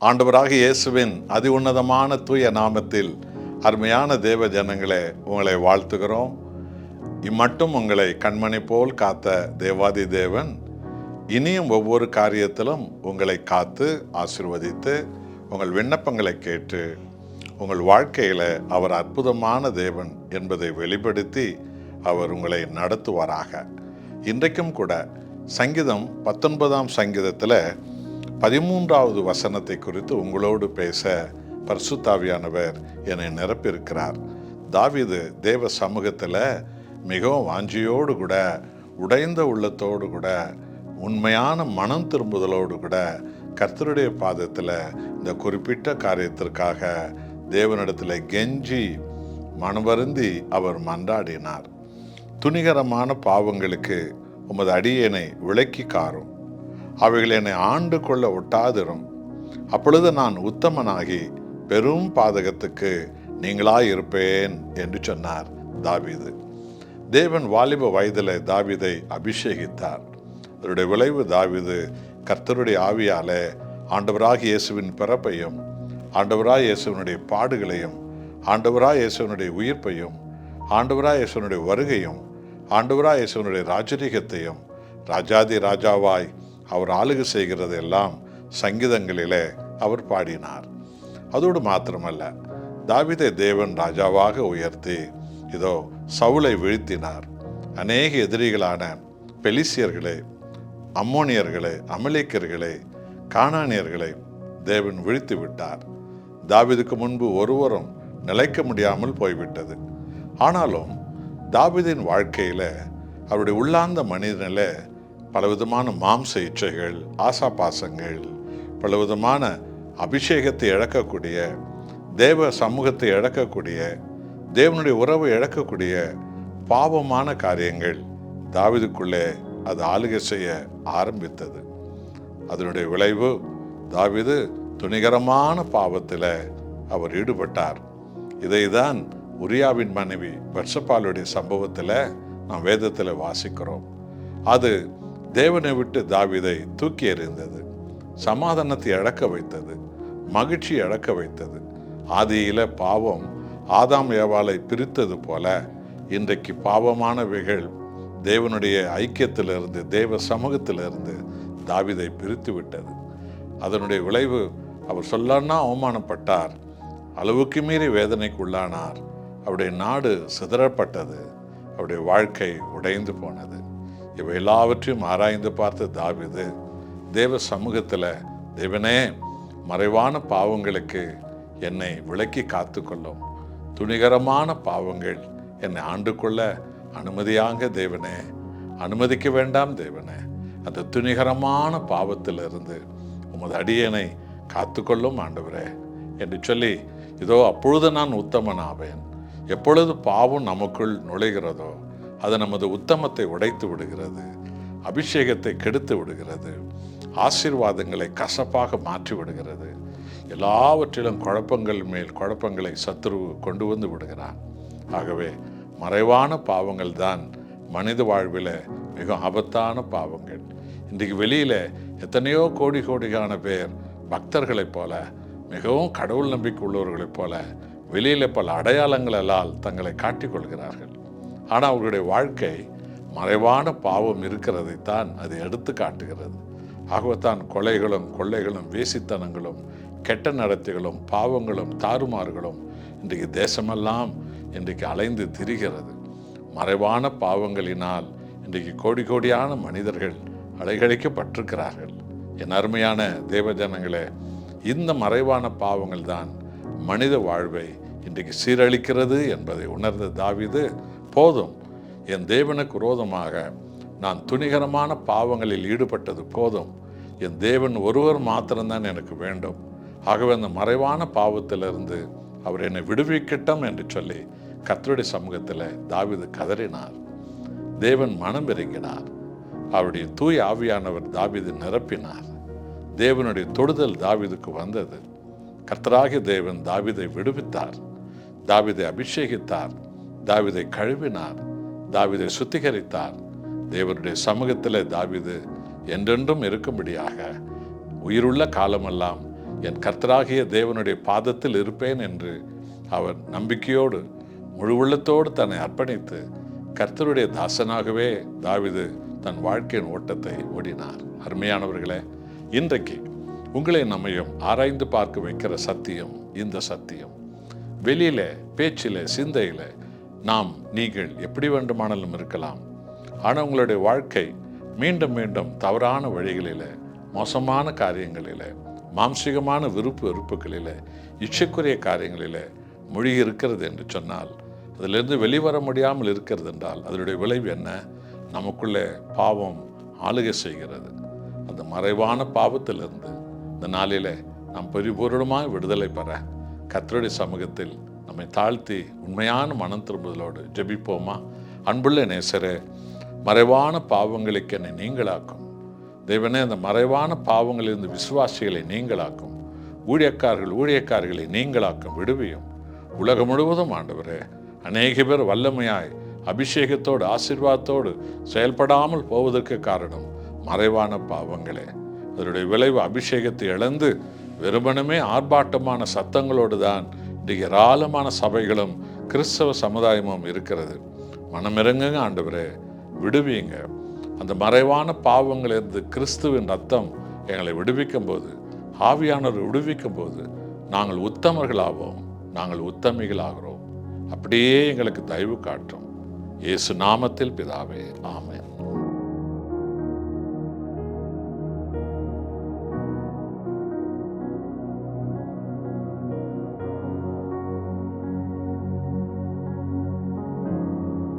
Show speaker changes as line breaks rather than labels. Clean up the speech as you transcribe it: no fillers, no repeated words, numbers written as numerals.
ஆண்டவராக இயேசுவின் அதி உன்னதமான தூய நாமத்தில் அருமையான தேவ ஜனங்களே, உங்களை வாழ்த்துகிறோம். இம்மட்டும் உங்களை கண்மணி போல் காத்த தேவாதி தேவன் இனியும் ஒவ்வொரு காரியத்திலும் உங்களை காத்து ஆசீர்வதித்து உங்கள் விண்ணப்பங்களை கேட்டு உங்கள் வாழ்க்கையில் அவர் அற்புதமான தேவன் என்பதை வெளிப்படுத்தி அவர் உங்களை நடத்துவாராக. இன்றைக்கும் கூட சங்கீதம் 19ஆம் சங்கீதத்தில் 13வது வசனத்தை குறித்து உங்களோடு பேச பரிசுத்தாவியானவர் என்னை நிரப்பியிருக்கிறார். தாவீது தேவ சமூகத்தில் மிகவும் வாஞ்சியோடு கூட, உடைந்த உள்ளத்தோடு கூட, உண்மையான மனம் திரும்புதலோடு கூட கர்த்தருடைய பாதத்தில் இந்த குறிப்பிட்ட காரியத்திற்காக தேவனிடத்தில் கெஞ்சி மனவருந்தி அவர் மன்றாடினார். துணிகரமான பாவங்களுக்கு உமது அடியேனை விலக்கி காரும், அவைகள் என்னை ஆண்டு கொள்ள ஒட்டாதிரும். அப்பொழுது நான் உத்தமனாகி பெரும் பாதகத்துக்கு நீங்களாயிருப்பேன் என்று சொன்னார் தாவீது. தேவன் வாலிப வயதில் தாவீதை அபிஷேகித்தார். அதனுடைய விளைவு தாவீது கர்த்தருடைய ஆவியாலே ஆண்டவராக இயேசுவின் பிறப்பையும், ஆண்டவராக இயேசுவனுடைய பாடுகளையும், ஆண்டவராக இயேசுவனுடைய உயிர்ப்பையும், ஆண்டவராக இயேசுவனுடைய வருகையும், ஆண்டவராக இயேசுவனுடைய ராஜரீகத்தையும், ராஜாதி ராஜாவாய் அவர் ஆளுகை செய்கிறதெல்லாம் சங்கீதங்களிலே அவர் பாடினார். அதோடு மாத்திரமல்ல, தாவீதை தேவன் ராஜாவாக உயர்த்தி இதோ சவுலை வீழ்த்தினார். அநேக எதிரிகளான பெலிசியர்களை, அம்மோனியர்களை, அமலேக்கியர்களை, கானானியர்களை தேவன் வீழ்த்தி விட்டார். தாவீதுக்கு முன்பு ஒருவரும் நிலைக்க முடியாமல் போய்விட்டது. ஆனாலும் தாவீதின் வாழ்க்கையில் அவருடைய உள்ளார்ந்த மனிதனில் பலவிதமான மாம்ச இச்சைகள், ஆசாபாசங்கள், பலவிதமான அபிஷேகத்தை இழக்கக்கூடிய, தேவ சமூகத்தை இழக்கக்கூடிய, தேவனுடைய உறவை இழக்கக்கூடிய பாவமான காரியங்கள் தாவீதுக்குள்ளே அது ஆளுகை செய்ய ஆரம்பித்தது. அதனுடைய விளைவு தாவீது துணிகரமான பாவத்தில் அவர் ஈடுபட்டார். இதைதான் உரியாவின் மனைவி பத்சபாளுடைய சம்பவத்தில் நாம் வேதத்தில் வாசிக்கிறோம். அது தேவனை விட்டு தாவீதை தூக்கி எறிந்தது, சமாதானத்தை இழக்க வைத்தது, மகிழ்ச்சி இழக்க வைத்தது. ஆதியில பாவம் ஆதாம் ஏவாளை பிரித்தது போல இன்றைக்கு பாவமானவைகள் தேவனுடைய ஐக்கியத்திலிருந்து, தேவ சமூகத்திலிருந்து தாவீதை பிரித்து விட்டது. அதனுடைய விளைவு அவர் சொல்லன்னா அவமானப்பட்டார், அளவுக்கு மீறி வேதனைக்கு உள்ளானார். அவருடைய நாடு சிதறப்பட்டது, அவருடைய வாழ்க்கை உடைந்து போனது. இவை எல்லாவற்றையும் ஆராய்ந்து பார்த்த தாவீது தேவ சமூகத்தில், தேவனே, மறைவான பாவங்களுக்கு என்னை விலக்கி காத்துக்கொள்ளும், துணிகரமான பாவங்கள் என்னை ஆண்டு கொள்ள அனுமதியாக தேவனே, அனுமதிக்க வேண்டாம் தேவனே, அந்த துணிகரமான பாவத்திலிருந்து உமது அடியேனை காத்துக்கொள்ளும் ஆண்டவரே என்று சொல்லி, இதோ அப்பொழுது நான் உத்தமனாவேன். எப்பொழுது பாவம் நமக்குள் நுழைகிறதோ அது நமது உத்தமத்தை உடைத்து விடுகிறது, அபிஷேகத்தை கெடுத்து விடுகிறது, ஆசீர்வாதங்களை கசப்பாக மாற்றி விடுகிறது. எல்லாவற்றிலும் குழப்பங்கள் மேல் குழப்பங்களை சத்துரு கொண்டு வந்து விடுகிறான். ஆகவே மறைவான பாவங்கள் தான் மனித வாழ்வில் மிக ஆபத்தான பாவங்கள். இன்றைக்கு வெளியில் எத்தனையோ கோடி கோடியான பேர் பக்தர்களைப் போல, மிகவும் கடவுள் நம்பிக்கை உள்ளவர்களைப் போல வெளியில் பல அடையாளங்களால் தங்களை காட்டிக்கொள்கிறார்கள். ஆனால் அவர்களுடைய வாழ்க்கை மறைவான பாவம் இருக்கிறதைத்தான் அது எடுத்து காட்டுகிறது. ஆகவேத்தான் கொலைகளும், கொள்ளைகளும், வேசித்தனங்களும், கெட்ட நடத்தைகளும், பாவங்களும், தாறுமாறுகளும் இன்றைக்கு தேசமெல்லாம் இன்றைக்கு அலைந்து திரிகிறது. மறைவான பாவங்களினால் இன்றைக்கு கோடி கோடியான மனிதர்கள் அலைகழிக்கப்பட்டிருக்கிறார்கள். என் அருமையான தேவஜனங்களே, இந்த மறைவான பாவங்கள் தான் மனித வாழ்வை இன்றைக்கு சீரழிக்கிறது என்பதை உணர்ந்த தாவீது, போதும், என் தேவனுக்கு விரோதமாக நான் துணிகரமான பாவங்களில் ஈடுபட்டது போதும், என் தேவன் ஒருவர் மாத்திரம்தான் எனக்கு வேண்டும். ஆகவே அந்த மறைவான பாவத்திலிருந்து அவர் என்னை விடுவிக்கட்டும் என்று சொல்லி கர்த்தருடைய சமூகத்தில் தாவீது கதறினார். தேவன் மனம் இறங்கினார். அவருடைய தூய ஆவியானவர் தாவீது நிரப்பினார். தேவனுடைய தொடுதல் தாவீதுக்கு வந்தது. கர்த்தராகிய தேவன் தாவீதை விடுவித்தார், தாவீதை அபிஷேகித்தார், தாவீதை கழுவினார், தாவீதை சுத்திகரித்தார். தேவனுடைய சமூகத்தில் தாவீது என்றென்றும் இருக்கும்படியாக உயிருள்ள காலமெல்லாம் என் கர்த்தராகிய தேவனுடைய பாதத்தில் இருப்பேன் என்று அவர் நம்பிக்கையோடு முழு உள்ளத்தோடு தன்னை அர்ப்பணித்து கர்த்தருடைய தாசனாகவே தாவீது தன் வாழ்க்கையின் ஓட்டத்தை ஓடினார். அருமையானவர்களே, இன்றைக்கு உங்களை நம்மையும் ஆராய்ந்து பார்க்க வைக்கிற சத்தியம் இந்த சத்தியம். வெளியில, பேச்சில, சிந்தையில நீங்கள் எப்படி வேண்டுமானாலும் இருக்கலாம். ஆனால் உங்களுடைய வாழ்க்கை மீண்டும் மீண்டும் தவறான வழிகளில், மோசமான காரியங்களில், மாம்சீகமான விருப்பு வெறுப்புகளில், இச்சைக்குரிய காரியங்களில் மூழ்கி இருக்கிறது என்று சொன்னால், அதிலிருந்து வெளிவர முடியாமல் இருக்கிறது என்றால் அதனுடைய விளைவு என்ன? நமக்குள்ளே பாவம் ஆளுகை செய்கிறது. அந்த மறைவான பாவத்திலிருந்து இந்த நாளில் நாம் பரிபூர்ணமாக விடுதலை பெற கர்த்தருடைய சமூகத்தில் நம்மை தாழ்த்தி உண்மையான மனம் திரும்புதலோடு ஜெபிப்போமா? அன்புள்ள நேசரே, மறைவான பாவங்களுக்கு என்னை நீங்களாக்கும் தேவனே. அந்த மறைவான பாவங்களிலிருந்து விசுவாசிகளை நீங்களாக்கும், ஊழியக்காரர்களை நீங்களாக்கும், விடுவியும். உலகம் முழுவதும் ஆண்டவரே, அநேக பேர் வல்லமையாய் அபிஷேகத்தோடு ஆசீர்வாதத்தோடு செயல்படாமல் போவதற்கு காரணம் மறைவான பாவங்களே. அதனுடைய விளைவு அபிஷேகத்தை இழந்து வெறுமனமே ஆர்ப்பாட்டமான சத்தங்களோடு தான் இன்றைக்கு ஏராளமான சபைகளும் கிறிஸ்தவ சமுதாயமும் இருக்கிறது. மனமிறங்குங்க ஆண்டவரே, விடுவீங்க. அந்த மறைவான பாவங்களிலிருந்து கிறிஸ்துவின் ரத்தம் எங்களை விடுவிக்கும் போது, ஆவியானவர் விடுவிக்கும் போது நாங்கள் உத்தமர்களாவோம், நாங்கள் உத்தமிகளாகிறோம். அப்படியே எங்களுக்கு தயவு காட்டும். இயேசு நாமத்தில் பிதாவே, ஆமென்.